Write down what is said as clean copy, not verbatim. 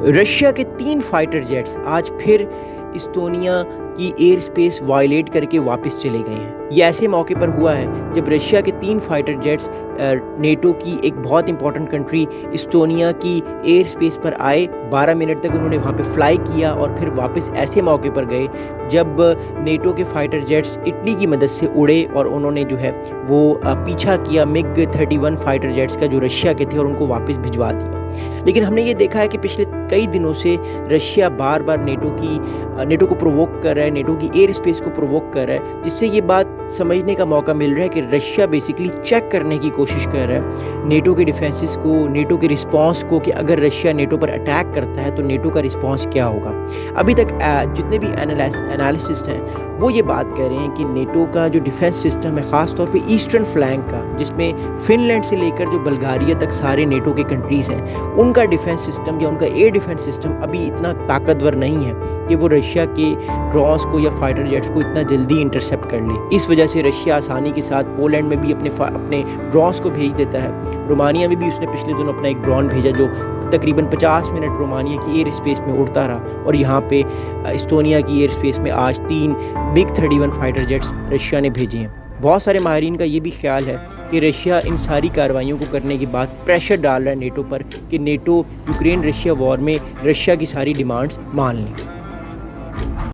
Russia के 3 fighter jets आज फिर इस्टोनिया की एयर स्पेस वायलेट करके वापस चले गए हैं। ये ऐसे मौके पर हुआ है जब रशिया के 3 फाइटर जेट्स नेटो की एक बहुत इंपॉर्टेंट कंट्री इस्टोनिया की एयर स्पेस पर आए। 12 मिनट तक उन्होंने वहाँ पे फ्लाई किया और फिर वापस ऐसे मौके पर गए जब नेटो के फाइटर जेट्स इटली की मदद से उड़े और उन्होंने जो है वो पीछा किया MiG-31 फाइटर जेट्स का जो रशिया के थे और उनको वापस भिजवा दिया। लेकिन हमने ये देखा है कि पिछले कई दिनों से रशिया बार बार नेटो को प्रोवोक कर रहा है, नेटो की एयर स्पेस को प्रोवोक कर रहा है, जिससे ये बात समझने का मौका मिल रहा है कि रशिया बेसिकली चेक करने की कोशिश कर रहा है नेटो के डिफेंसेस को, नेटो के रिस्पांस को, कि अगर रशिया नेटो पर अटैक करता है तो नेटो का रिस्पांस क्या होगा। अभी तक जितने भी एनालिसिस्ट हैं वो ये बात कह रहे हैं कि नेटो का जो डिफेंस सिस्टम है, ख़ास तौर पे ईस्टर्न फ्लैंक का, जिसमें फिनलैंड से लेकर जो बल्गारिया तक सारे नेटो के कंट्रीज़ हैं, उनका डिफेंस सिस्टम या उनका एयर डिफेंस सिस्टम अभी इतना ताकतवर नहीं है कि वो रशिया के ड्रोन्स को या फाइटर जेट्स को इतना जल्दी इंटरसेप्ट कर ले। इस वजह से रशिया आसानी के साथ पोलैंड में भी अपने ड्रोन्स को भेज देता है। रोमानिया में भी उसने पिछले दिनों अपना एक ड्रोन भेजा जो तकरीबन 50 मिनट रोमानिया की एयर स्पेस में उड़ता रहा, और यहाँ पे इस्टोनिया की एयर स्पेस में आज 3 MiG-31 फाइटर जेट्स रशिया ने भेजे हैं। बहुत सारे माहिरीन का ये भी ख्याल है कि रशिया इन सारी कार्रवाइयों को करने के बाद प्रेशर डाल रहा है नेटो पर कि नेटो यूक्रेन रशिया वॉर में रशिया की सारी डिमांड्स मान लें।